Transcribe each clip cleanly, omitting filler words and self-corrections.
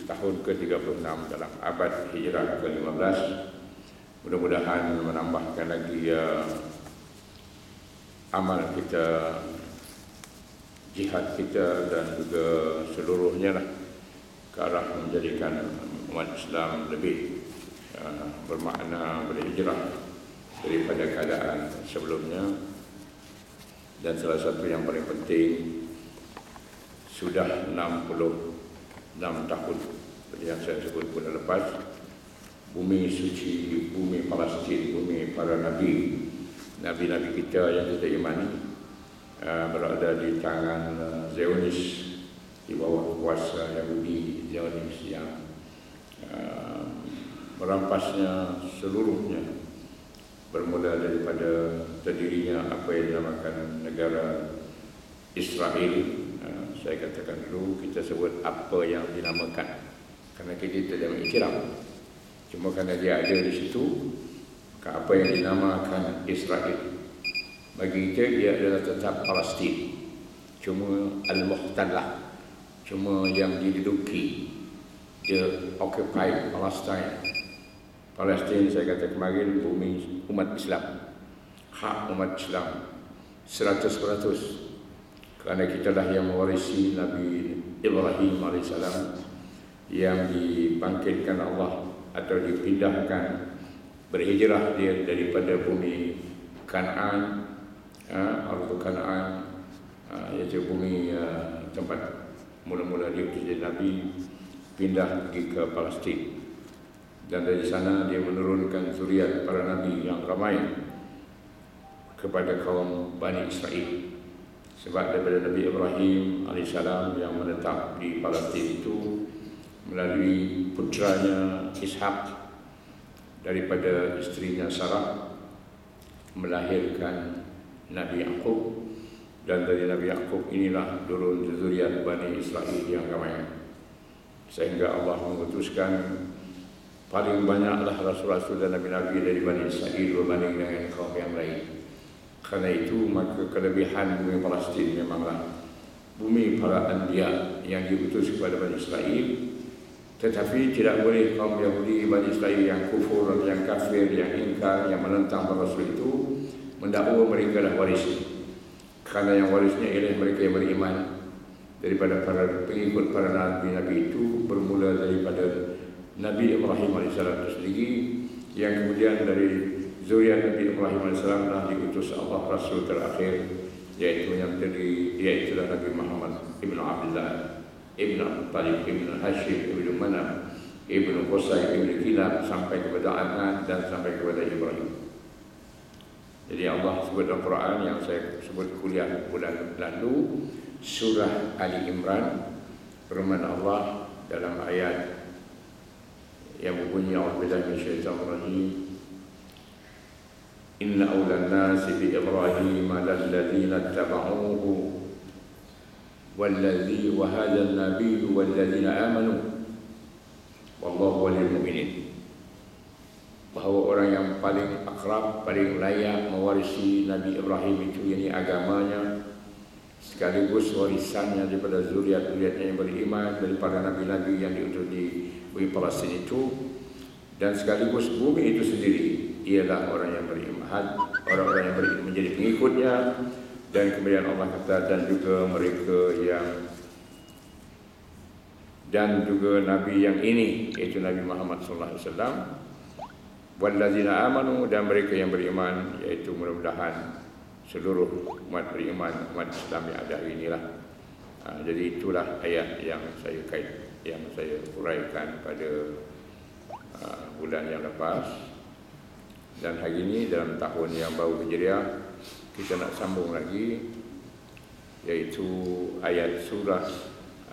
tahun ke-36 dalam abad Hijrah ke-15. Mudah-mudahan menambahkan lagi amal kita, jihad kita dan juga seluruhnya lah ke arah menjadikan umat Islam lebih bermakna berhijrah daripada keadaan sebelumnya. Dan salah satu yang paling penting, sudah 66 tahun seperti yang saya sebut bulan lepas, bumi suci, bumi Palestin, bumi para nabi-nabi kita yang kita imani berada di tangan Zionis, di bawah kuasa Yahudi Zionis yang merampasnya seluruhnya, bermula daripada terdirinya apa yang dinamakan negara Israel. Saya katakan dulu, kita sebut apa yang dinamakan kerana kita tidak mengiktiraf. Cuma kerana dia ada di situ, maka apa yang dinamakan Israel bagi kita dia adalah tetap Palestin, cuma al-muhtallah, cuma yang diduduki, dia occupy Palestine. Palestin, saya kata kemarin, bumi umat Islam, hak umat Islam 100%, kerana kitalah yang mewarisi Nabi Ibrahim AS yang dibangkitkan Allah atau dipindahkan, berhijrah dia daripada bumi Kan'an, Ardu Kan'an, iaitu bumi tempat mula-mula dia menjadi Nabi, pindah pergi ke Palestin. Dan dari sana dia menurunkan zuriat para nabi yang ramai kepada kaum Bani Israel. Sebab daripada Nabi Ibrahim AS yang menetap di Palestin itu melalui putranya Ishak daripada isterinya Sarah melahirkan Nabi Yaqub, dan dari Nabi Yaqub inilah turun zuriat Bani Israel yang ramai, sehingga Allah mengutuskan paling banyaklah rasul-rasul dan nabi-nabi dari Bani Israel berbanding dengan kaum yang lain. Kerana itu maka kelebihan bumi Palestin memanglah bumi para anbiya yang diutus kepada Bani Israel, tetapi tidak boleh kaum Yahudi Bani Israel yang kufur, yang kafir, yang ingkar, yang menentang para rasul itu mendakwa mereka adalah waris. Kerana yang warisnya ialah mereka yang beriman daripada para pengikut para nabi-nabi itu, bermula daripada Nabi Ibrahim AS itu sendiri, yang kemudian dari zuriat Nabi Ibrahim AS telah diutus Allah Rasul terakhir, yaitu yang terdiri, iaitulah Nabi Muhammad Ibn Abdullah Ibn Abu Talib Ibn Hashim Ibn Manaf Ibn Qusay Ibn Kilab sampai kepada Adnan dan sampai kepada Ibrahim. Jadi Allah sebut dalam Quran yang saya sebut kuliah bulan lalu, surah Ali Imran, firman Allah dalam ayat yang berbunyi a'udzubillahi minasyaitonir rajim, inna awlan nasi bi Ibrahim lalladzina ittaba'uhu walladzi wa hadzal nabiyyu walladzina amanu wallahu waliyul mu'minin. Bahawa orang yang paling akrab, paling layak mewarisi Nabi Ibrahim itu, yakni agamanya sekaligus warisannya daripada zuriat-zuriatnya yang beriman dari para nabi-nabi yang diutus di bumi Palestin itu, dan sekaligus bumi itu sendiri ialah orang yang beriman, orang-orang yang beriman menjadi pengikutnya. Dan kemudian Allah kata, dan juga mereka yang, dan juga nabi yang ini, iaitu Nabi Muhammad SAW, walladzina amanu, dan mereka yang beriman, iaitu mudah-mudahan seluruh umat beriman, umat Islam yang ada hari inilah. Jadi itulah ayat yang saya uraikan pada bulan yang lepas. Dan hari ini dalam tahun yang baru Hijriah, kita nak sambung lagi, iaitu ayat surah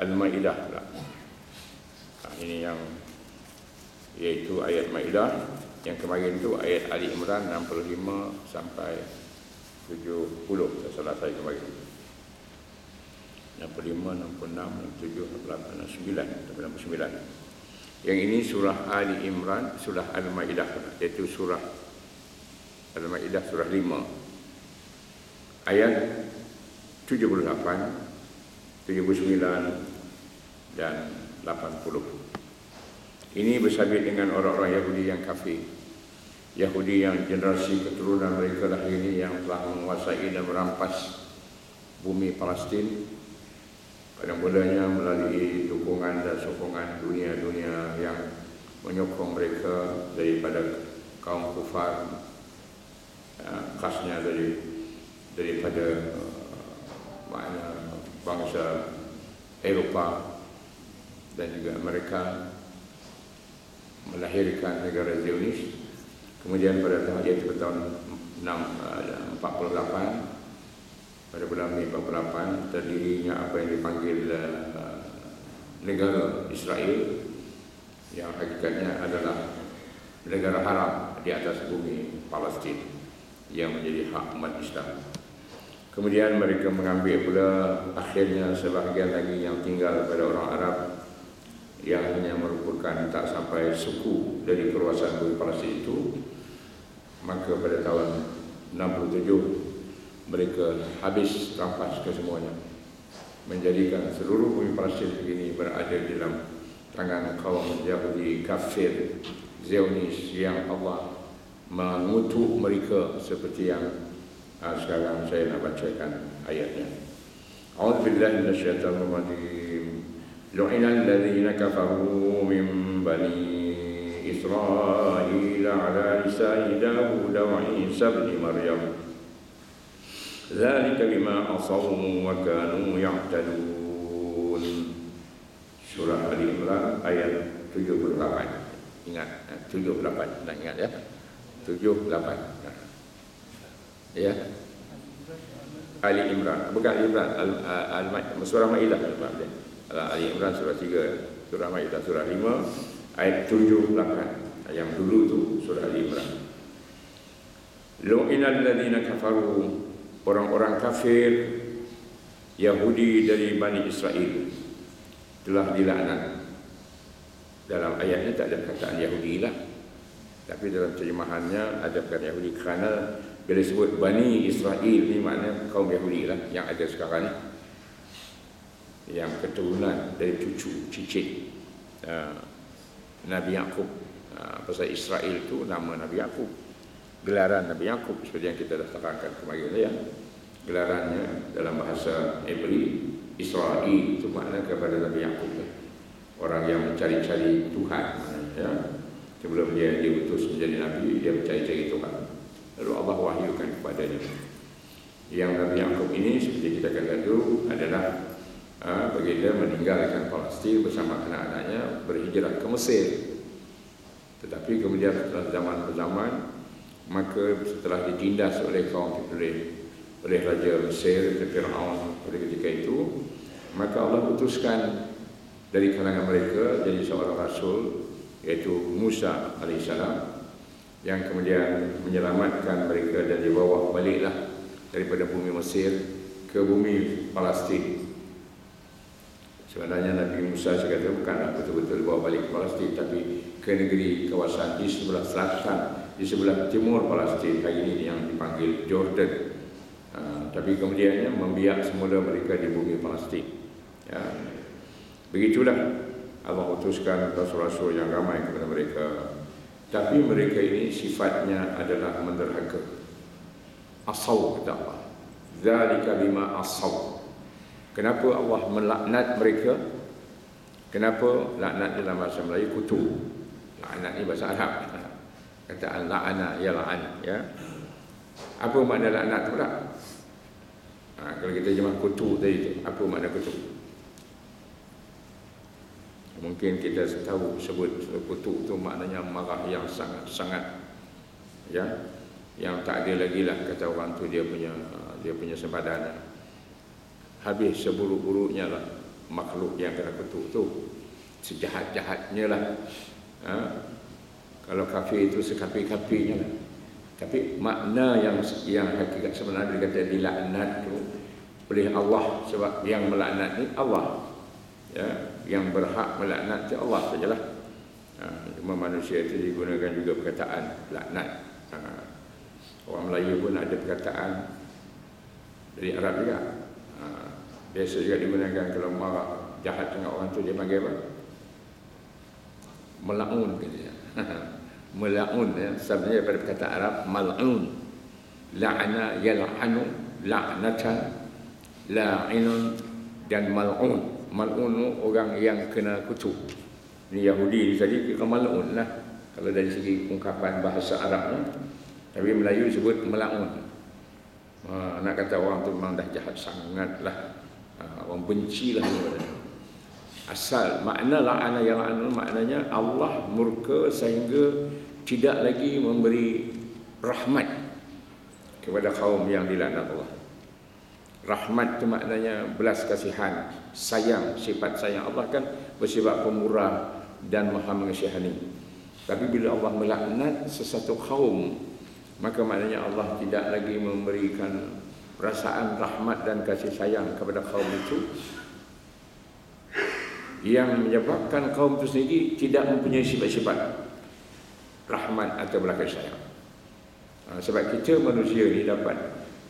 Al-Maidah pula. Ini yang, iaitu ayat Maidah. Yang kemarin itu ayat Ali Imran 65 sampai 70, salah saya kemarin. 65, 66, 67, 68, 69. Yang ini surah Ali Imran, surah Al-Maidah, iaitu surah Al-Maidah surah 5 ayat 78, 79 dan 80. Ini bersabit dengan orang-orang Yahudi yang kafir. Yahudi yang generasi keturunan mereka lah ini yang telah menguasai dan merampas bumi Palestin pada mulanya melalui dukungan dan sokongan dunia-dunia yang menyokong mereka daripada kaum kufar, khasnya daripada makna bangsa Eropah, dan juga mereka melahirkan negara Zionis. Kemudian pada tahun 48, pada bulan Mei 48, terdirinya apa yang dipanggil negara Israel, yang hakikatnya adalah negara haram di atas bumi Palestin yang menjadi hak umat Islam. Kemudian mereka mengambil pula akhirnya sebahagian lagi yang tinggal pada orang Arab yang hanya merupakan tak sampai suku dari perluasan bumi Palestin itu. Maka pada tahun 67 mereka habis rampas kesemuanya, menjadikan seluruh bumi Palestin begini berada di dalam tangan kaum Yahudi kafir Zionis yang Allah mengutuk mereka seperti yang sekarang saya nak bacakan ayatnya. A'udzubillahi minasyaitonir rajim. Lu'inal ladzina kafaru min bani Israil ala lisani Daud wa Isa ibn Maryam. Dzalika bima asaw wa kanu ya'tadun. Surah Ali Imran ayat 78. Ingat 78, nak ingat ya. 78. Ya. Ali Imran, bukan Ali Imran, surah Maidah. Ali Imran surah 3, surah Maidah surah 5 ayat 78. Yang dulu tu surah Ali Imran. Lu'inal ladzina kafaru, orang-orang kafir Yahudi dari Bani Israel telah dilaknat. Dalam ayatnya tak ada perkataan Yahudi lah, tapi dalam terjemahannya ada perkataan Yahudi, kerana bila sebut Bani Israel ni maknanya kaum Yahudi lah yang ada sekarang ni, yang keturunan dari cucu cicit Nabi Yaqub. Pasal Israel tu nama Nabi Yaqub, gelaran Nabi Yaqub, seperti yang kita dah terangkan kemarin ya. Gelarannya dalam bahasa Hebrew Israel itu makna kepada Nabi Yaqub, orang yang mencari-cari Tuhan ya. Sebelum dia diutus menjadi Nabi, dia mencari-cari Tuhan, lalu Allah wahyukan kepadanya. Yang Nabi Yaqub ini seperti kita katakan dulu adalah baginda meninggalkan Palestin bersama anak-anaknya berhijrah ke Mesir. Tetapi kemudian setelah zaman berzaman, maka setelah ditindas oleh kaum oleh Raja Mesir, Fir'aun pada ketika itu, maka Allah utuskan dari kalangan mereka jadi seorang rasul, iaitu Musa alaihissalam, yang kemudian menyelamatkan mereka dan dibawa baliklah daripada bumi Mesir ke bumi Palestin. Sebenarnya Nabi Musa sekata bukanlah betul-betul bawa balik ke Palestin, tapi ke negeri kawasan di sebelah selatan, di sebelah timur Palestin hari ini yang dipanggil Jordan. Tapi kemudiannya membiak semula mereka di bumi Palestin ya. Begitulah Allah utuskan rasul-rasul yang ramai kepada mereka. Tapi mereka ini sifatnya adalah menderhaka. Asaw kata Allah. Dzalika bima asaw. Kenapa Allah melaknat mereka? Kenapa? Laknat dalam bahasa Melayu kutuk. Laknat ni bahasa Arab. Kataan la'ana ya la'an ya. Apa makna laknat tu pula? Kalau kita jemah kutuk tadi tu, apa makna kutuk? Mungkin kita tahu sebut kutuk tu maknanya marah yang sangat-sangat ya, yang tak ada lagi lah kata orang tu dia punya sempadan. Habis seburuk-buruknya lah makhluk yang kena kutuk tu, sejahat-jahatnya lah. Kalau kafir itu sekafir-kafirnya lah. Tapi makna yang hakikat sebenarnya dikata dilaknat tu oleh Allah, sebab yang melaknat ni Allah ya, yang berhak melaknat itu Allah sajalah. Cuma manusia itu digunakan juga perkataan laknat. Orang Melayu pun ada perkataan dari Arab juga. Biasa juga digunakan kalau marah jahat dengan orang tu, dia panggil apa? Mal'un katanya. Mal'un ya, sebenarnya daripada kata Arab mal'un. La'ana yal'anu, la'natan, la'inun dan mal'un. Mal'un orang yang kena kutuk. Ini Yahudi tadi kira mal'un lah kalau dari segi ungkapan bahasa Arabnya. Tapi Melayu disebut mal'un. Nak kata orang tu memang dah jahat sangat lah. Orang benci lah. Asal makna la'ana yal'anu maknanya Allah murka sehingga tidak lagi memberi rahmat kepada kaum yang dilaknat Allah. Rahmat itu maknanya belas kasihan, sayang. Sifat sayang Allah kan bersifat pemurah dan maha mengasihani. Tapi bila Allah melaknat sesuatu kaum, maka maknanya Allah tidak lagi memberikan perasaan rahmat dan kasih sayang kepada kaum itu, yang menyebabkan kaum itu sendiri tidak mempunyai sifat-sifat rahmat atau belas kasih sayang. Sebab kita manusia ni dapat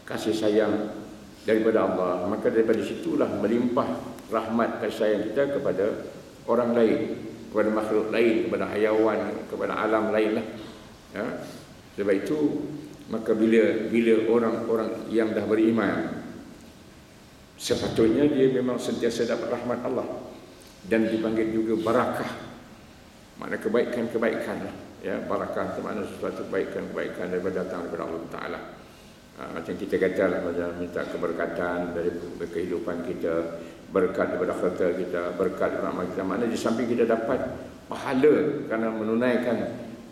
kasih sayang daripada Allah, maka daripada situlah melimpah rahmat kasih sayang kita kepada orang lain, kepada makhluk lain, kepada hayawan, kepada alam lain lah. Ya. Sebab itu maka bila orang-orang yang dah beriman, sepatutnya dia memang sentiasa dapat rahmat Allah dan dipanggil juga barakah, makna kebaikan-kebaikan lah. Ya, barakah itu makna sesuatu kebaikan-kebaikan daripada datang daripada Allah Ta'ala. Macam kita kata lah, macam minta keberkatan dari kehidupan kita, berkat daripada harta kita, berkat daripada amal kita. Maknanya di samping kita dapat pahala kerana menunaikan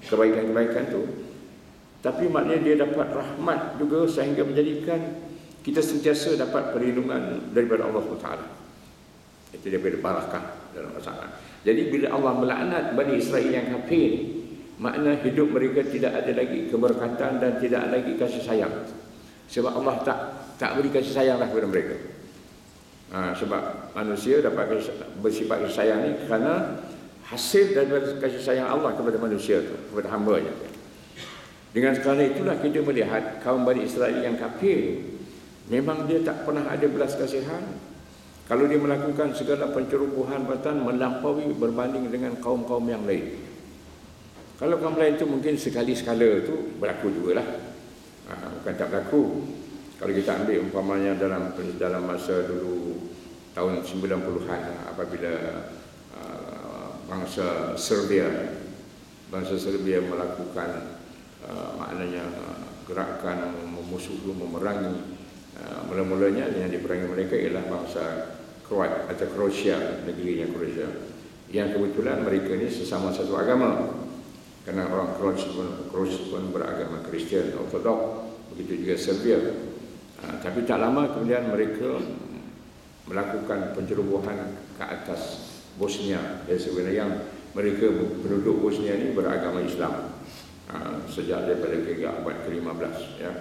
kebaikan-kebaikan tu, tapi maknanya dia dapat rahmat juga sehingga menjadikan kita sentiasa dapat perlindungan daripada Allah Ta'ala. Itu daripada barakah dalam masalah. Jadi bila Allah melaknat Bani Israel yang kafir, makna hidup mereka tidak ada lagi keberkatan dan tidak ada lagi kasih sayang. Sebab Allah tak beri kasih sayang lah kepada mereka. Sebab manusia dapat bersifat kasih sayang ni kerana hasil daripada kasih sayang Allah kepada manusia tu, kepada hamba-Nya. Dengan sekala itulah kita melihat kaum Bani Israel yang kafir, memang dia tak pernah ada belas kasihan. Kalau dia melakukan segala pencerobohan batan melampaui berbanding dengan kaum-kaum yang lain. Kalau kaum lain tu mungkin sekali-sekala tu berlaku jugalah. Bukan tak berlaku. Kalau kita ambil umpamanya dalam masa dulu tahun 90-an, apabila bangsa Serbia melakukan maknanya gerakan memerangi, mula-mulanya yang diperangi mereka ialah bangsa Kroat atau Kroasia, negerinya Kroasia, yang kebetulan mereka ni sesama satu agama. Kerana orang Kroasia pun beragama Kristian Ortodok, begitu juga Serbia. Tapi tak lama kemudian mereka melakukan pencerobohan ke atas Bosnia. Sebenarnya yang mereka penduduk Bosnia ni beragama Islam sejak daripada abad ke-15 ya.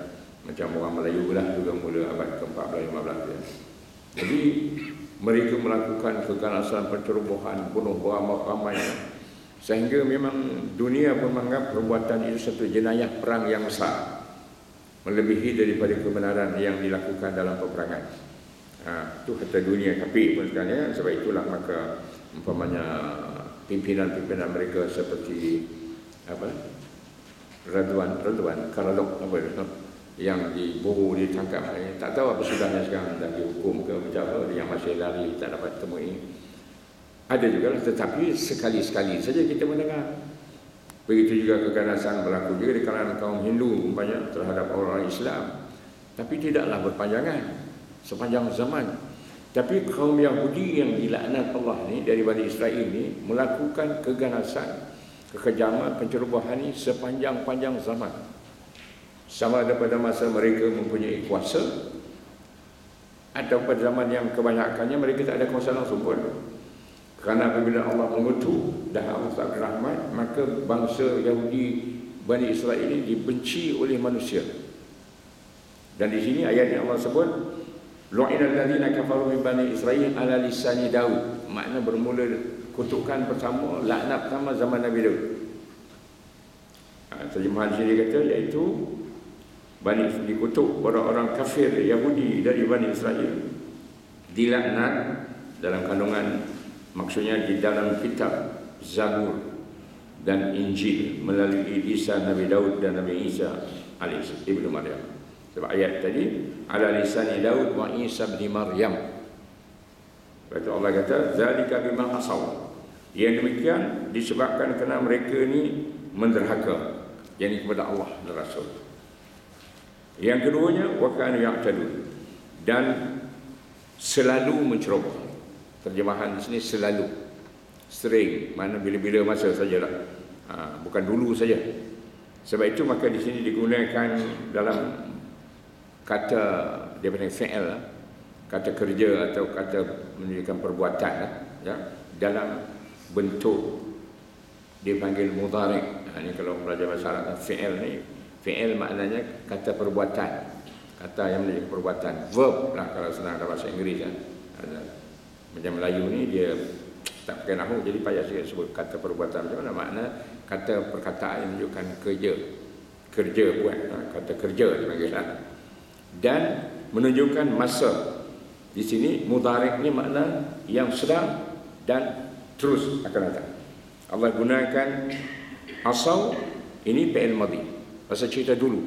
Macam orang Melayu lah juga mula abad ke-14-15 ya. Jadi mereka melakukan keganasan pencerobohan, bunuh beramai-ramai ya. Sehingga memang dunia pun menganggap perbuatan itu satu jenayah perang yang besar, melebihi daripada kebenaran yang dilakukan dalam peperangan. Itu kata dunia kafir pun sebenarnya. Sebab itulah maka umpamanya pimpinan-pimpinan mereka seperti Radwan Karadok yang diburu, ditangkap, tak tahu apa sudahnya sekarang, dah dihukum ke macam apa, yang masih lari tak dapat temui. Ada juga lah, tetapi sekali-sekali saja kita mendengar. Begitu juga keganasan berlaku juga di kalangan kaum Hindu umpamanya terhadap orang Islam, tapi tidaklah berpanjangan sepanjang zaman. Tapi kaum Yahudi yang dilaknat Allah ni dari Bani Israel ni melakukan keganasan, kekejaman, pencerobohan ni sepanjang-panjang zaman. Sama ada pada masa mereka mempunyai kuasa atau pada zaman yang kebanyakannya mereka tak ada kuasa langsung pun. Kerana apabila Allah mengutuk dah Allah tak berrahmat, maka bangsa Yahudi Bani Israel ini dibenci oleh manusia. Dan di sini ayat yang Allah sebut lu'inal ladzina kafaru min bani Israil ala lisani Daud. Makna bermula kutukan pertama, laknat pertama zaman Nabi Daud. Terjemahan sini kata iaitu dikutuk orang-orang kafir Yahudi dari Bani Israel, dilaknat dalam kandungan, maksudnya di dalam kitab Zabur dan Injil melalui lisan Nabi Daud dan Nabi Isa ibnu Maryam. Sebab ayat tadi ala lisani Daud wa Isa bin Maryam. Berarti Allah kata zalika bima asaw. Yang demikian disebabkan kerana mereka ni menderhaka, yakni kepada Allah dan Rasul. Yang keduanya wa kanu ya'tadun, dan selalu menceroboh. Terjemahan di sini selalu, sering, mana bila-bila masa sajalah. Bukan dulu saja. Sebab itu maka di sini digunakan dalam kata daripada fi'il, kata kerja atau kata menunjukkan perbuatan, ya, dalam bentuk dipanggil mudhari'. Ini kalau belajar bahasa Arab, fi'il ni, fi'il maknanya kata perbuatan, kata yang menunjukkan perbuatan, verb lah kalau senang dalam bahasa Inggeris kan. Macam Melayu ni dia tak pakai nahu, jadi payah sikit sebut kata perbuatan. Macam mana makna kata perkataan yang menunjukkan kerja buat, kata kerja dipanggil lah. Dan menunjukkan masa. Di sini mudhari' ni makna yang sedang dan terus akan datang. Allah gunakan asaw, ini fi'il madhi, pasal cerita dulu.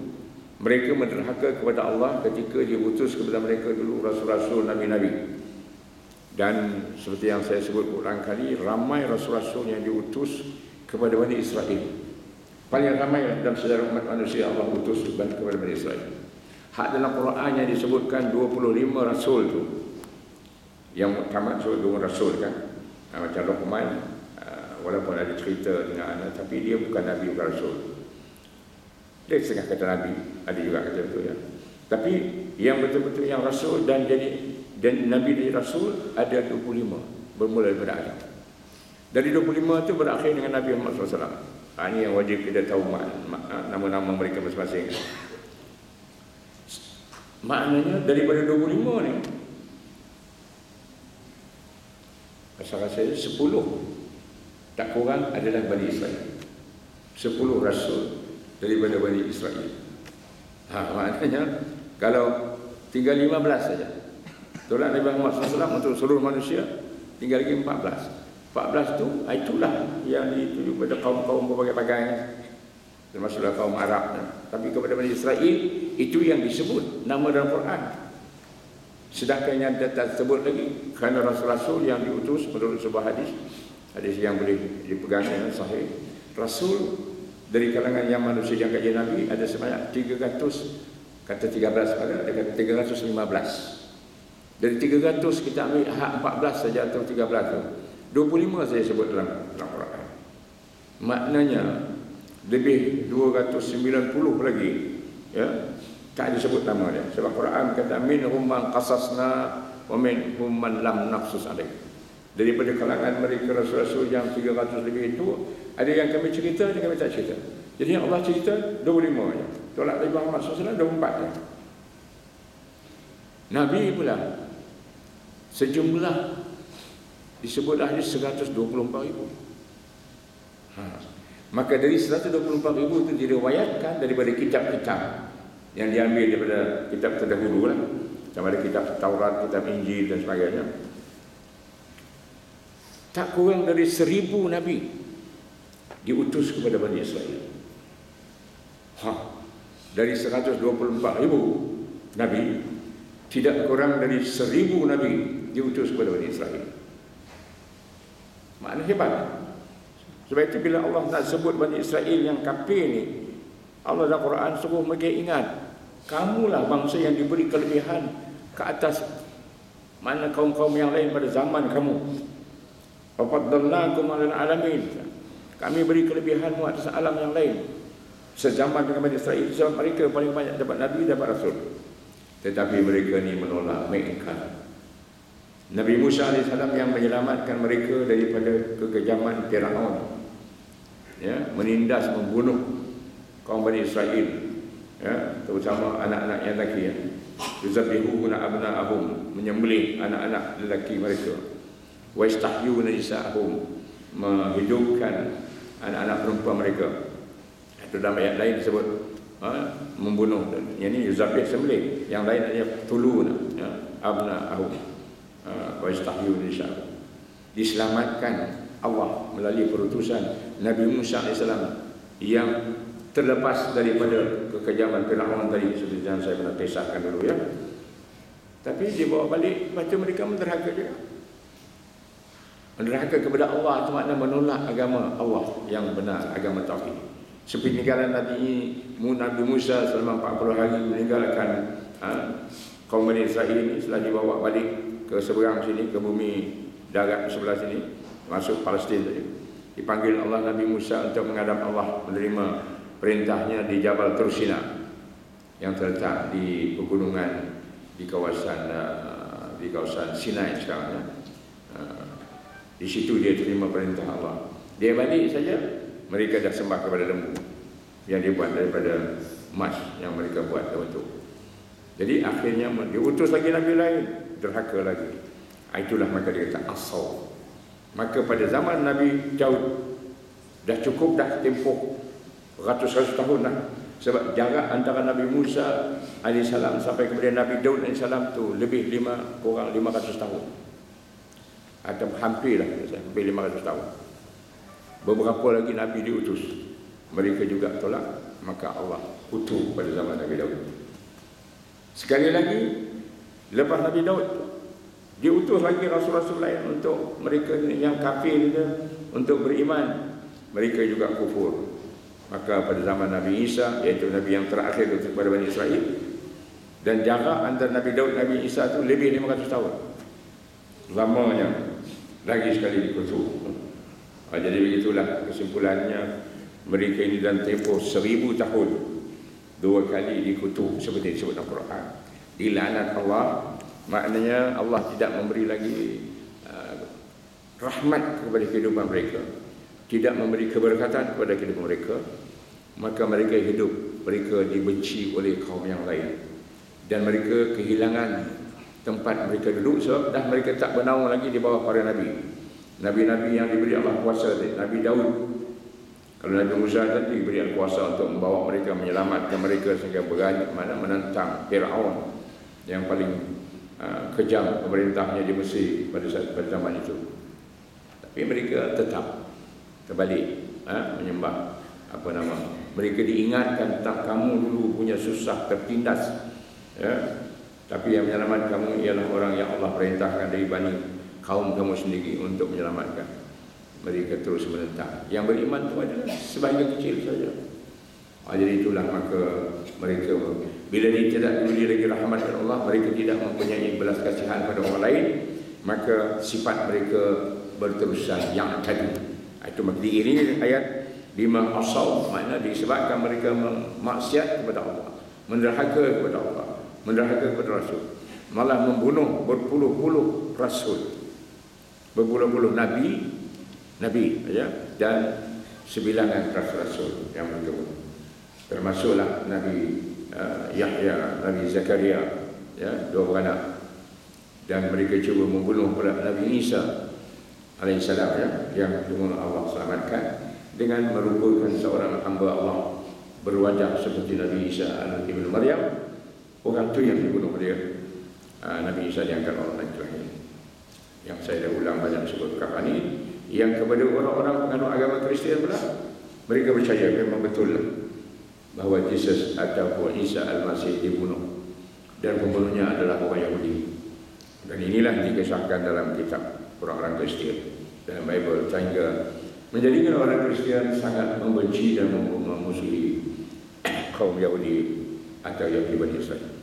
Mereka menderhaka kepada Allah ketika dia utus kepada mereka dulu rasul-rasul, nabi-nabi. Dan seperti yang saya sebut berulang kali, ramai rasul-rasul yang diutus kepada Bani Israel. Paling ramai dalam sejarah umat manusia Allah utus kepada Bani Israel. Hak dalam Quran yang disebutkan 25 rasul tu, yang utama sebut 2 rasul kan, macam Luqman, walaupun ada cerita dengan anak, tapi dia bukan Nabi, bukan Rasul. Dia setengah kata Nabi, ada juga kata betul ya. Tapi yang betul-betul yang Rasul dan Nabi dan Rasul ada 25, bermula daripada Adam. Dari 25 itu berakhir dengan Nabi Muhammad SAW. Ini yang wajib kita tahu nama-nama mereka masing-masing. Maknanya daripada 25 ni, rasa-rasa 10 tak kurang adalah Bani Israel. 10 rasul daripada Bani Israel. Maknanya kalau tinggal 15 saja, tolak Nabi Muhammad SAW untuk seluruh manusia, tinggal lagi 14. 14 tu itulah yang dituju kepada kaum-kaum berbagai-bagai, termasuklah kaum Arab. Tapi kepada Bani Israel itu yang disebut nama dalam Quran. Sedangkan yang tak sebut lagi kerana rasul-rasul yang diutus menurut sebuah hadis yang boleh dipegang dengan sahih. Rasul dari kalangan yang manusia yang kajian Nabi ada sebanyak 300, kata 13 pada, ada kata 315. Dari 300 kita ambil hak 14 saja atau 13 tu, 25 saya sebut dalam Quran. Maknanya lebih 290 lagi, ya, tak disebut nama dia. Sebab Quran kata minhum man qasasna wa minhum man lam naqsus alaih. Daripada kalangan mereka rasul-rasul yang 300 lebih itu, ada yang kami cerita, ada yang kami tak cerita. Jadi yang Allah cerita 25 saja. Tolak Nabi Muhammad SAW 24 saja. Nabi pula sejumlah disebutlah hadis 124,000. Maka dari 124,000 itu diriwayatkan daripada kitab-kitab yang diambil daripada kitab terdahulu lah. Sama ada kitab Taurat, kitab Injil dan sebagainya. Tak kurang dari 1,000 Nabi diutus kepada Bani Israel. Dari 124,000 Nabi, tidak kurang dari 1,000 Nabi diutus kepada Bani Israel. Makna hebat. Sebab itu bila Allah nak sebut Bani Israel yang kafir ni, Allah dalam Quran suruh mereka ingat, kamulah bangsa yang diberi kelebihan ke atas mana kaum-kaum yang lain pada zaman kamu. Fafaddalnakum 'alal alamin. Kami beri kelebihanmu atas alam yang lain. Sezaman dengan Bani Israel, sebab mereka paling banyak dapat Nabi, dapat Rasul. Tetapi mereka ni menolak, mengingkar. Nabi Musa AS yang menyelamatkan mereka daripada kekejaman Firaun, ya, menindas, membunuh kaum Bani Israel, ya, terutama anak-anak yang lelaki, ya. Yuzabbihuna abna'ahum, menyembelih anak-anak lelaki mereka. Wa yastahyuna nisa'ahum, menghidupkan anak-anak perempuan mereka. Itu dalam ayat lain disebut membunuh. Yang ini yuzabbih, sembelih. Yang lain adalah tuluna, ya, abna'ahum wa yastahyuna nisa'ahum. Diselamatkan Allah melalui perutusan Nabi Musa AS yang terlepas daripada kekejaman Firaun tadi, seperti yang saya pernah kisahkan dulu ya. Tapi dibawa balik, lepas tu mereka menderhaka juga. Menderhaka kepada Allah itu makna menolak agama Allah yang benar, agama tauhid. Seperti peninggalan Nabi Musa selama 40 hari meninggalkan kaum Bani Israel ini, setelah dibawa balik ke seberang sini, ke bumi darat sebelah sini, masuk Palestin tadi. Dipanggil Allah Nabi Musa untuk menghadap Allah, menerima perintahnya di Jabal Tursina yang terletak di pegunungan di kawasan Sinai sekarang ya. Di situ dia terima perintah Allah. Dia balik saja, mereka dah sembah kepada lembu yang dibuat daripada emas yang mereka buat untuk. Jadi akhirnya diutus lagi Nabi lain, derhaka lagi. Itulah maka dia kata asaw. Maka pada zaman Nabi Daud dah cukup dah tempoh ratus-ratus tahun dah. Sebab jarak antara Nabi Musa AS sampai kemudian Nabi Daud AS tu lebih kurang 500 tahun. Atau hampir 500 tahun. Beberapa lagi Nabi diutus, mereka juga tolak, maka Allah utus pada zaman Nabi Daud. Sekali lagi lepas Nabi Daud diutus lagi rasul-rasul lain untuk mereka yang kafir itu untuk beriman, mereka juga kufur. Maka pada zaman Nabi Isa, iaitu Nabi yang terakhir kepada Bani Israel, dan jarak antara Nabi Daud dan Nabi Isa itu lebih 500 tahun lamanya, lagi sekali dikutuk. Jadi begitulah kesimpulannya, mereka ini dalam tempoh 1000 tahun 2 kali dikutuk seperti disebut dalam Quran, dilaknat Allah. Maknanya Allah tidak memberi lagi rahmat kepada kehidupan mereka, tidak memberi keberkatan kepada kehidupan mereka. Maka mereka hidup, mereka dibenci oleh kaum yang lain, dan mereka kehilangan tempat mereka duduk sebab dah mereka tak bernaung lagi di bawah para nabi. Nabi-nabi yang diberi Allah kuasa, Nabi Daud, kalau Nabi Musa tadi diberi Allah kuasa untuk membawa mereka, menyelamatkan mereka sehingga berani menentang Firaun yang paling kejam pemerintahnya di Mesir pada zaman itu. Tapi mereka tetap terbalik menyembah mereka diingatkan tentang kamu dulu punya susah tertindas ya. Tapi yang menyelamatkan kamu ialah orang yang Allah perintahkan dari bani kaum kamu sendiri untuk menyelamatkan. Mereka terus menentang. Yang beriman itu adalah sebahagian kecil saja. Jadi itulah maka mereka bila dia tidak diberi lagi rahmat dari Allah, mereka tidak mempunyai belas kasihan pada orang lain, maka sifat mereka berterusan yang tadi. Itu maka diiringi ayat bima asaw, makna disebabkan mereka maksiat kepada Allah, menderhaka kepada Allah, menderhaka kepada Rasul, malah membunuh berpuluh-puluh Rasul, berpuluh-puluh Nabi ya, dan sebilangan Rasul yang mereka bunuh. Termasuklah Nabi Yahya, Nabi Zakaria ya, 2 beranak. Dan mereka cuba membunuh pula Nabi Isa alaihissalam ya, yang kemudian Allah selamatkan dengan merupakan seorang hamba Allah berwajah seperti Nabi Isa ibn Maryam. Orang tu yang dibunuh dia. Nabi Isa diangkat oleh Allah terakhir. Yang saya dah ulang banyak sebut perkara ini. Yang kepada orang-orang penganut agama Kristian pula, mereka percaya memang betul lah bahawa Yesus atau Isa Al-Masih dibunuh, dan pembunuhnya adalah orang Yahudi. Dan inilah dikisahkan dalam kitab orang-orang Kristian dalam Bible, sehingga menjadikan orang Kristian sangat membenci dan memusuhi kaum Yahudi atau Yahudi Bani Israel.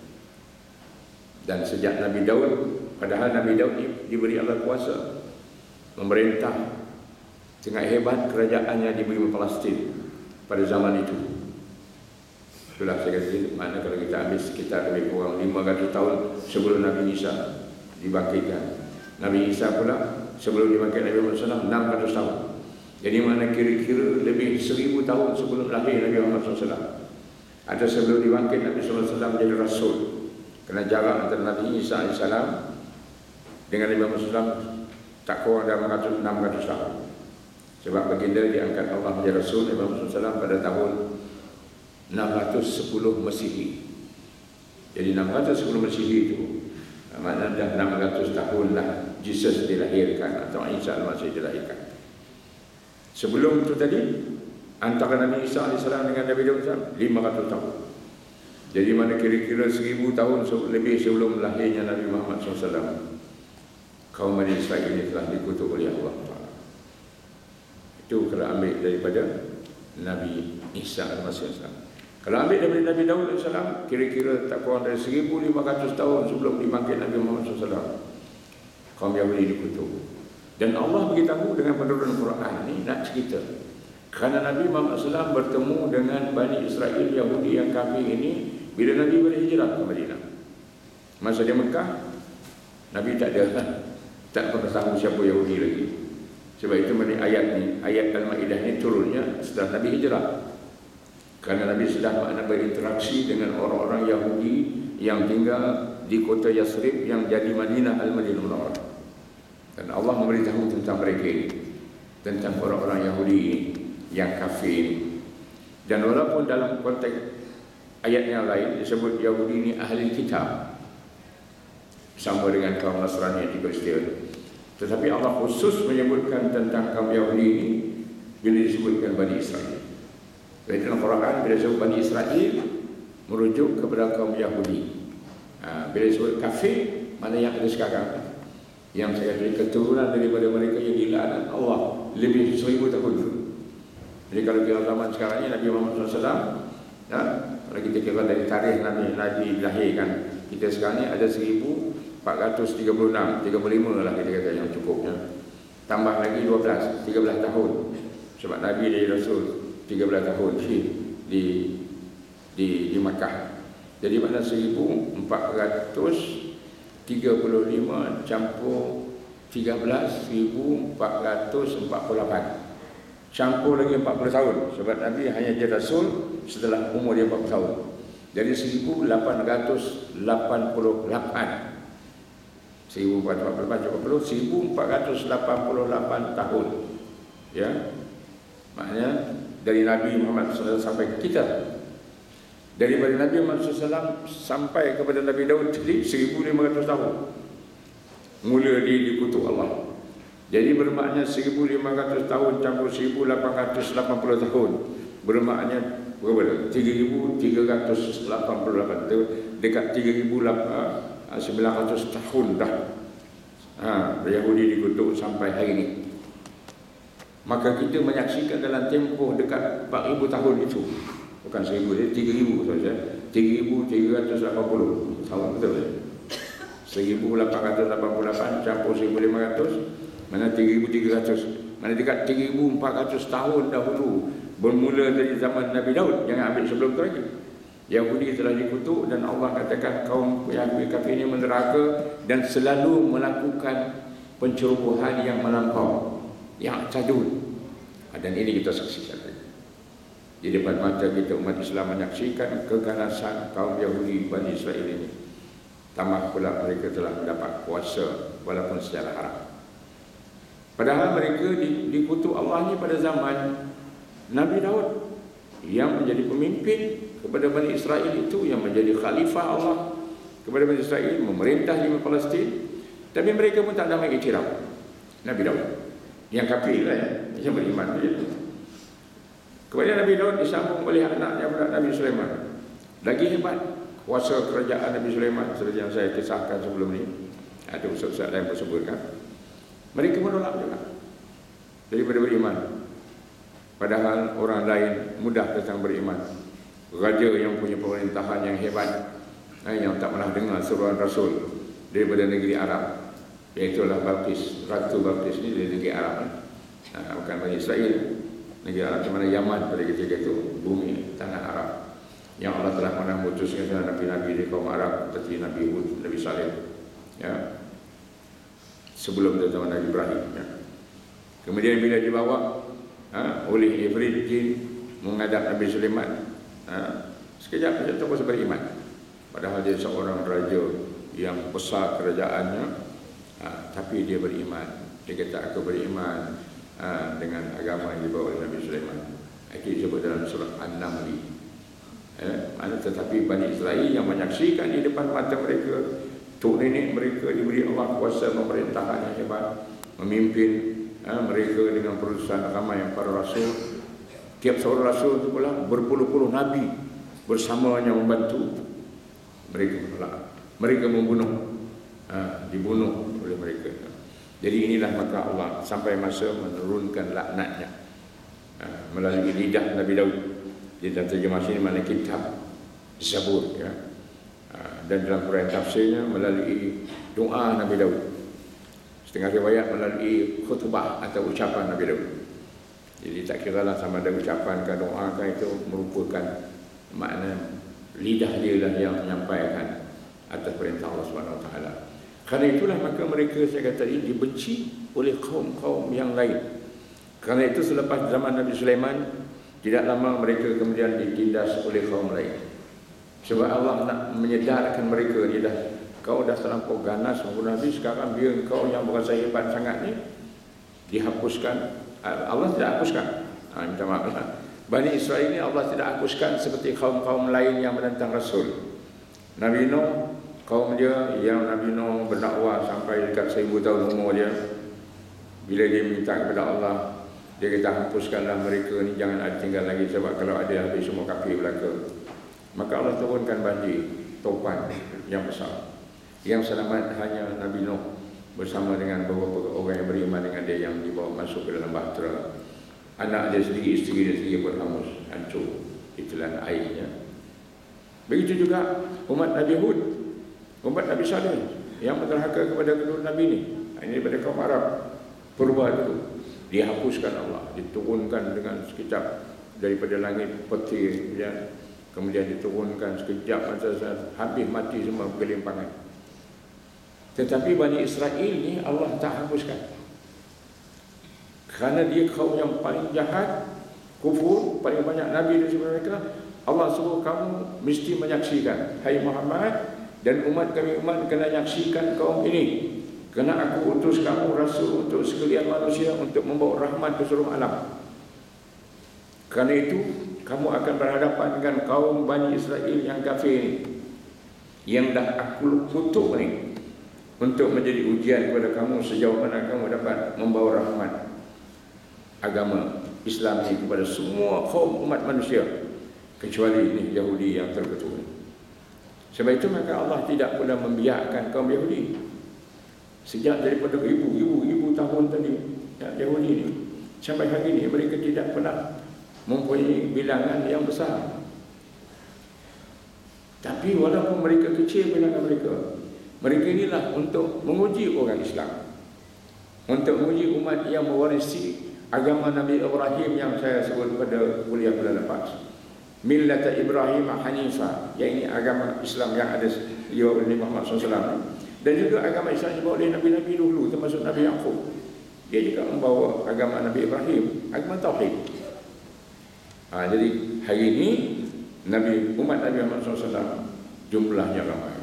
Dan sejak Nabi Daud, padahal Nabi Daud diberi Allah kuasa memerintah dengan hebat kerajaannya di bumi Palestin pada zaman itu. Itulah saya kata, mana kalau kita ambil sekitar lebih kurang 500 tahun sebelum Nabi Isa dibangkitkan. Nabi Isa pula sebelum dibangkitkan Nabi Muhammad SAW 600 tahun. Jadi mana kira-kira lebih 1000 tahun sebelum lahir Nabi Muhammad SAW, atau sebelum dibangkit Nabi SAW menjadi Rasul. Kerana jarak antara Nabi Isa AS dengan Nabi Muhammad SAW tak kurang dalam 600 tahun. Sebab baginda diangkat Allah menjadi Rasul Nabi Muhammad SAW pada tahun 610 Masihi. Jadi 610 Masihi itu maknanya dah 600 tahun lah Yesus dilahirkan atau Isa Al-Masih dilahirkan. Sebelum itu tadi, antara Nabi Isa AS dengan Nabi Daud 500 tahun. Jadi mana kira-kira 1000 tahun lebih sebelum lahirnya Nabi Muhammad SAW, kaum Bani Israel ini telah dikutuk oleh Allah Ta'ala. Itu kalau ambil daripada Nabi Isa AS. Kalau ambil daripada Nabi Daud AS, kira-kira tak kurang dari 1500 tahun sebelum dipanggil Nabi Muhammad SAW, kaum Yahudi dikutuk. Dan Allah beritahu dengan penurun Quran ini nak cerita. Kerana Nabi Muhammad SAW bertemu dengan Bani Israel Yahudi yang kafir ini bila Nabi berhijrah ke Madinah. Masa di Mekah, Nabi tak pernah tahu siapa Yahudi lagi. Sebab itu ayat ni, ayat Al-Ma'idah ni turunnya setelah Nabi hijrah. Kerana Nabi sudah berinteraksi dengan orang-orang Yahudi yang tinggal di kota Yasrib yang jadi Madinah Al-Madinah Munawwarah. Dan Allah memberitahu tentang mereka ini, tentang orang-orang Yahudi ini yang kafir ini. Dan walaupun dalam konteks ayat yang lain disebut Yahudi ini ahli kitab, sama dengan kaum Nasrani di Kristen, tetapi Allah khusus menyebutkan tentang kaum Yahudi ini bila disebutkan Bani Israel. Jadi dalam Quran bila disebut Bani Israel merujuk kepada kaum Yahudi. Bila disebut kafir, mana yang ada sekarang, yang saya jadi keturunan daripada mereka yang dilaknat Allah lebih 1000 tahun dulu. Jadi kalau kita zaman sekarang ini Nabi Muhammad SAW, kalau kita kira dari tarikh Nabi dilahirkan, kita sekarang ni ada 1436, 35 lah kita kata yang cukupnya. Tambah lagi 13 tahun. Sebab Nabi dari Rasul 13 tahun di Makkah. Jadi makna 1435 campur 13, 1448. Campur lagi 40 tahun. Sebab Nabi hanya jadi Rasul setelah umur dia 40 tahun. Jadi 1888. 1488 tahun. Ya. Maknanya dari Nabi Muhammad SAW sampai ke kita. Daripada Nabi Muhammad SAW sampai kepada Nabi Daud jadi 1500 tahun. Mula dia dikutuk Allah. Jadi bermakna 1500 tahun campur 1880 tahun. Bermakna berapa? 3388, dekat 3900 tahun dah. Yahudi dikutuk sampai hari ini. Maka kita menyaksikan dalam tempoh dekat 4000 tahun itu, bukan 1000, jadi 3000 saja. 3380 tahun, betul tak? 1888 campur 1500, mana 3300, mana dekat 3400 tahun dahulu, bermula dari zaman Nabi Daud. Jangan ambil sebelum itu lagi. Yahudi telah dikutuk dan Allah katakan kaum Yahudi kafir ini meneraka dan selalu melakukan pencerobohan yang melampau, yang cadul. Dan ini kita saksikan. Di depan mata kita umat Islam menyaksikan keganasan kaum Yahudi Bani Israel ini. Tambah pula mereka telah mendapat kuasa walaupun secara haram. Padahal mereka dikutuk Allah ni pada zaman Nabi Daud yang menjadi pemimpin kepada Bani Israel itu, yang menjadi khalifah Allah kepada Bani Israel, memerintah di Palestin. Tapi mereka pun tak dapat iktiraf Nabi Daud yang kafir lah, yang beriman saja. Kemudian Nabi Daud disambung oleh anaknya Nabi Sulaiman. Lagi hebat kuasa kerajaan Nabi Sulaiman seperti yang saya kisahkan sebelum ini. Ada ustaz-ustaz lain bersebutkan. Mereka menolak juga daripada beriman. Padahal orang lain mudah datang beriman. Raja yang punya pemerintahan yang hebat, yang tak pernah dengar seruan Rasul daripada negeri Arab, iaitulah Balqis, Ratu Balqis ni dari negeri Arab, bukan Bani Israel. Negeri Arab di mana Yaman pada ketika itu, bumi tanah Arab yang Allah telah pernah mengutuskan Nabi-Nabi di kaum Arab seperti Nabi Hud, Nabi Saleh, ya, sebelum zaman Nabi Ibrahim, ya. Kemudian bila dibawa oleh Ifrit jin menghadap Nabi Sulaiman, sekejap saja terus beriman. Padahal dia seorang raja yang besar kerajaannya, tapi dia beriman. Dia kata aku beriman dengan agama yang dibawa oleh Nabi Sulaiman. Itu disebut dalam surah An-Naml. Tetapi Bani Israel yang menyaksikan di depan mata mereka, tok nenek mereka diberi Allah kuasa pemerintahan yang hebat, memimpin mereka dengan perusahaan ramai para rasul. Tiap seorang rasul itu pula berpuluh-puluh nabi bersamanya membantu. Mereka menolak, mereka membunuh, dibunuh oleh mereka. Jadi inilah maka Allah sampai masa menurunkan laknatnya melalui lidah Nabi Daud. Di dalam terjemah sini mana kitab Zabur, ya. Dan dalam Quran tafsirnya melalui doa Nabi Daud. Setengah riwayat melalui khutbah atau ucapan Nabi Daud. Jadi tak kiralah sama ada ucapan ke doa ke, itu merupakan makna lidah dia lah yang menyampaikan atas perintah Allah Subhanahu Wa Taala. Karena itulah maka mereka, saya kata tadi, dibenci oleh kaum-kaum yang lain. Karena itu selepas zaman Nabi Sulaiman, tidak lama mereka kemudian ditindas oleh kaum lain. Sebab Allah nak menyedarkan mereka, dia dah, kau dah terlampau ganas membunuh Nabi, sekarang biar kau yang berasa hebat sangat ni dihapuskan. Allah tidak hapuskan. Minta maaf lah. Bani Israel ini Allah tidak hapuskan seperti kaum-kaum lain yang menentang Rasul. Nabi Nuh, kaum dia yang Nabi Nuh berdakwah sampai dekat 1000 tahun umur dia, bila dia minta kepada Allah, dia kata hapuskanlah mereka ni, jangan ada tinggal lagi, sebab kalau ada habis semua kafir belaka. Maka Allah turunkan banjir, topan yang besar. Yang selamat hanya Nabi Nuh bersama dengan beberapa orang yang beriman dengan dia, yang dibawa masuk ke dalam bahtera. Anak dia sendiri, isteri dia sendiri berhangus, hancur ditelan airnya. Begitu juga umat Nabi Hud, umat Nabi Saleh yang menderhaka kepada kedua Nabi ini. Ini daripada kaum Arab purba itu. Dihapuskan Allah, diturunkan dengan sekejap daripada langit petir, ya. Kemudian diturunkan sekejap, masa habis mati semua bergelimpangan. Tetapi Bani Israel ni Allah tak hapuskan. Kerana dia kaum yang paling jahat, kufur, paling banyak Nabi di sebelah mereka. Allah suruh kamu mesti menyaksikan, hai Muhammad dan umat kami, umat kena nyaksikan kaum ini. Kerana aku utus kamu rasul untuk sekalian manusia, untuk membawa rahmat ke seluruh alam. Kerana itu kamu akan berhadapan dengan kaum Bani Israel yang kafir ini, yang dah aku kutuk ni, untuk menjadi ujian kepada kamu sejauh mana kamu dapat membawa rahmat agama Islam ini kepada semua kaum umat manusia, kecuali ini Yahudi yang terkecuali. Sebab itu maka Allah tidak pernah membiarkan kaum Yahudi sejak daripada ibu tahun tadi, ya, Yahudi ini sampai hari ini mereka tidak pernah mempunyai bilangan yang besar. Tapi walaupun mereka kecil bilangan mereka, mereka inilah untuk menguji orang Islam, untuk menguji umat yang mewarisi agama Nabi Ibrahim yang saya sebut pada kuliah bulan lepas. Millata Ibrahim Hanifah, yang ini agama Islam yang ada dibawa oleh Muhammad SAW. Dan juga agama Islam yang dibawa oleh Nabi-Nabi dulu, termasuk Nabi Yaqub. Dia juga membawa agama Nabi Ibrahim, agama Tauhid. Jadi hari ini umat Nabi Muhammad SAW jumlahnya ramai.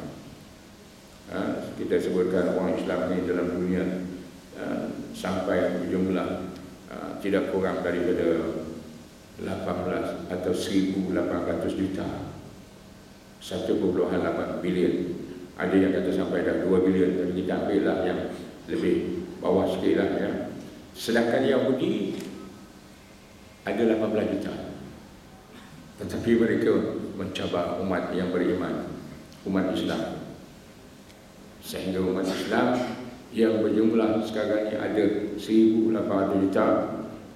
Kita sebutkan orang Islam ini dalam dunia sampai berjumlah tidak kurang daripada 18 atau 1.800 juta, 1.8 bilion. Ada yang kata sampai dah 2 bilion, tapi kita ambillah yang lebih bawah sikit lah, ya. Sedangkan Yahudi ada 18 juta. Tetapi mereka mencabar umat yang beriman, umat Islam, sehingga umat Islam yang berjumlah sekarang ini ada 1.800 juta.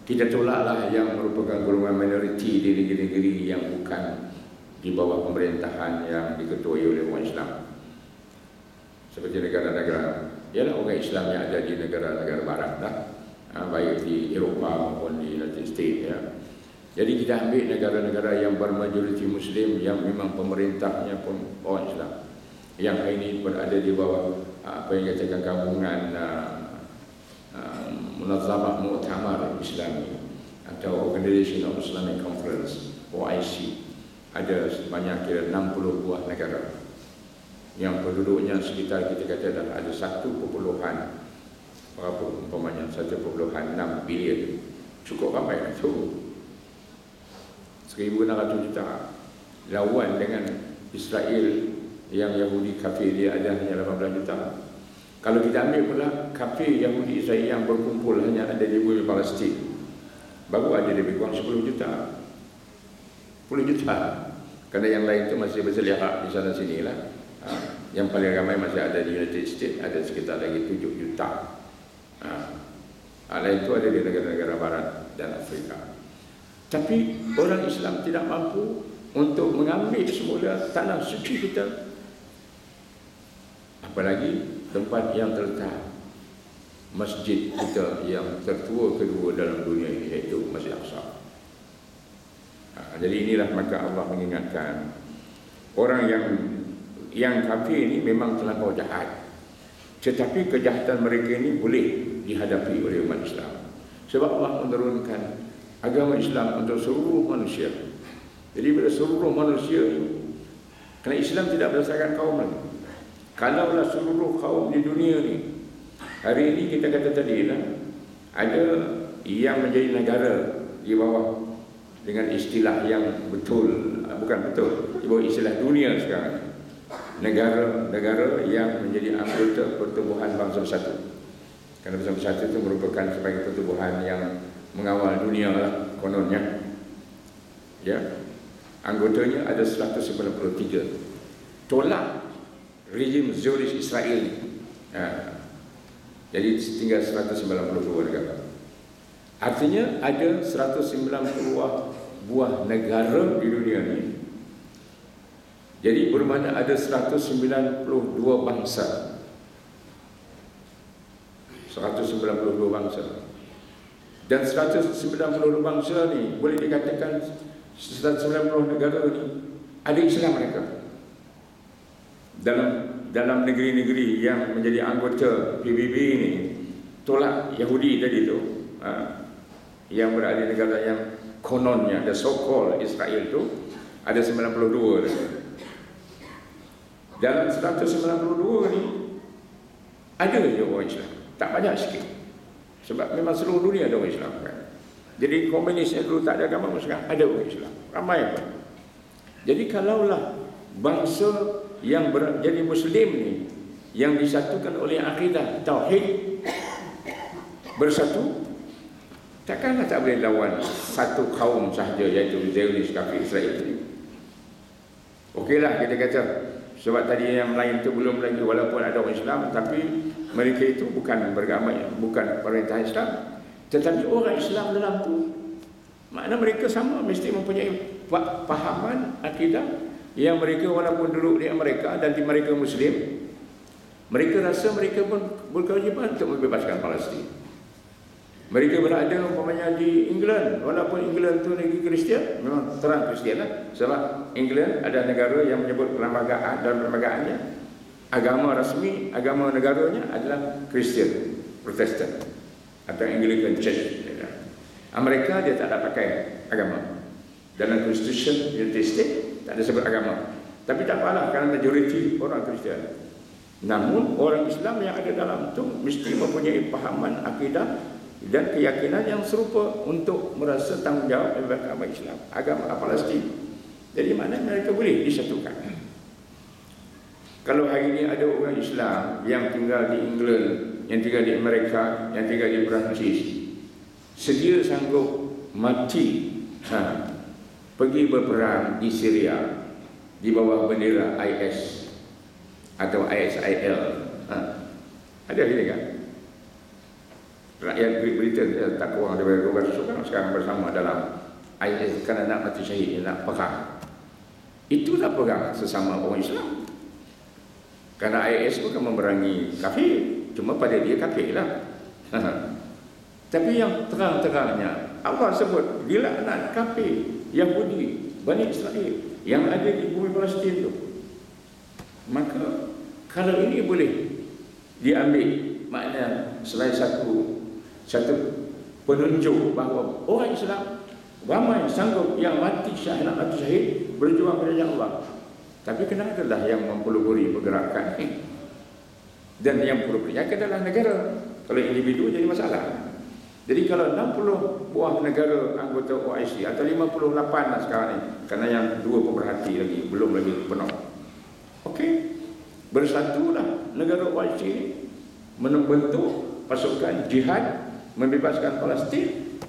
Kita tolaklah yang merupakan golongan minoriti di negeri-negeri yang bukan di bawah pemerintahan yang diketuai oleh orang Islam, seperti negara-negara, ialah orang Islam yang ada di negara-negara barat lah, baik di Eropah maupun di United States, ya. Jadi kita ambil negara-negara yang bermajoriti Muslim, yang memang pemerintahnya pun orang Islam, yang hari ini berada di bawah apa yang dikatakan gabungan Munazamah Mu'tamar Islami atau Organization of Islamic Conference, OIC. Ada sebanyak kira 60 buah negara yang penduduknya sekitar, kita kata ada 1.6 bilion. Cukup ramai itu, 1.600 juta. Lawan dengan Israel yang Yahudi kafir dia ada hanya 18 juta. Kalau kita ambil pula kafir Yahudi Israel yang berkumpul hanya ada di bumi Palestin, baru ada lebih kurang 10 juta. 10 juta. Kerana yang lain itu masih berseliarak di sana sini lah. Yang paling ramai masih ada di United States, ada sekitar lagi 7 juta. Lain itu ada di negara-negara barat dan Afrika. Tapi orang Islam tidak mampu untuk mengambil semula tanah suci kita, apalagi tempat yang terletak masjid kita yang tertua kedua dalam dunia ini, iaitu Masjid Aqsa. Jadi inilah maka Allah mengingatkan orang yang kafir ini memang terlampau jahat, tetapi kejahatan mereka ini boleh dihadapi oleh umat Islam, sebab Allah menurunkan agama Islam untuk seluruh manusia. Jadi bila seluruh manusia ini, kerana Islam tidak berdasarkan kaum lagi. Kalaulah seluruh kaum di dunia ni, hari ini kita kata tadi lah, ada yang menjadi negara di bawah dengan istilah yang betul, bukan betul, di bawah istilah dunia sekarang, negara-negara yang menjadi anggota Pertubuhan Bangsa Bersatu. Kerana Bangsa Bersatu itu merupakan sebagai pertubuhan yang mengawal dunia lah kononnya. Ya, anggotanya ada 193. Tolak rejim Zionis Israel ni. Jadi tinggal 192 negara. Artinya ada 190 buah negara di dunia ni. Jadi bermakna ada 192 bangsa. 192 bangsa. Dan 190 bangsa ni boleh dikatakan 190 negara ni ada Islam mereka. Dalam negeri-negeri yang menjadi anggota PBB ni, tolak Yahudi tadi tu, yang berada di negara yang kononnya the so-called Israel tu, ada 92 lagi. Dalam 192 ni ada je orang Islam, tak banyak sikit. Sebab memang seluruh dunia ada orang Islam kan. Jadi komunis yang dulu tak ada agama, sekarang ada orang Islam, ramai pun. Jadi kalaulah bangsa yang jadi Muslim ni, yang disatukan oleh akidah tauhid, bersatu, takkanlah tak boleh lawan satu kaum sahaja, iaitu Zionis kafir Israel ini. Okeylah kita kata, sebab tadi yang lain tu belum lagi, walaupun ada orang Islam, tapi mereka itu bukan beragama, bukan perintah Islam, tetapi orang Islam dalam tu, makna mereka sama, mesti mempunyai pahaman akidah yang mereka walaupun duduk di Amerika dan di mereka Muslim, mereka rasa mereka pun berkewajipan untuk membebaskan Palestin. Mereka berada umpamanya di England, walaupun England tu negeri Kristian, memang terang Kristian lah, sebab England ada negara yang menyebut perlembagaan, dan perlembagaannya agama rasmi, agama negaranya adalah Kristian, Protestan atau Anglican Church. Amerika dia tak ada pakai agama. Dalam Constitution United States tak ada sebut agama. Tapi tak apalah, kerana majoriti orang Kristian. Namun orang Islam yang ada dalam itu mesti mempunyai pahaman akidah dan keyakinan yang serupa untuk merasa tanggungjawab terhadap agama Islam, agama Palestin. Jadi mana mereka boleh disatukan. Kalau hari ini ada orang Islam yang tinggal di England, yang tinggal di Amerika, yang tinggal di Perancis, sedia sanggup mati, pergi berperang di Syria di bawah bendera IS atau ISIL, ada ini kan? Rakyat Great Britain tak kurang daripada 200 orang sekarang bersama dalam IS kerana nak mati syahid, nak perang. Itulah perang sesama orang Islam. Kerana IS bukan memerangi kafir, cuma pada dia kafir lah. Tapi yang terang-terangnya Allah sebut, bila anak kafir Yahudi, Bani Israel yang ada di bumi Palestin tu, maka kalau ini boleh diambil, makna selain satu penunjuk bahawa orang Islam ramai sanggup yang mati syahid, nak mati syahid berjuang pada jalan Allah. Tapi kena adalah yang mempelopori pergerakan ini, dan yang perlu-perlunya adalah negara. Kalau individu jadi masalah. Jadi kalau 60 buah negara anggota OIC atau 58 lah sekarang ni, kerana yang 2 pemerhati lagi belum lagi penuh. Okey, bersatulah negara OIC ni membentuk pasukan jihad membebaskan Palestin.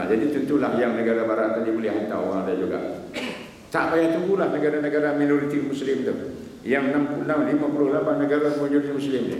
Jadi tentulah yang negara barat tadi boleh hantar orang ada juga. Tak payah tunggulah negara-negara minoriti Muslim tu. Yang 58 negara majoriti Muslim ni.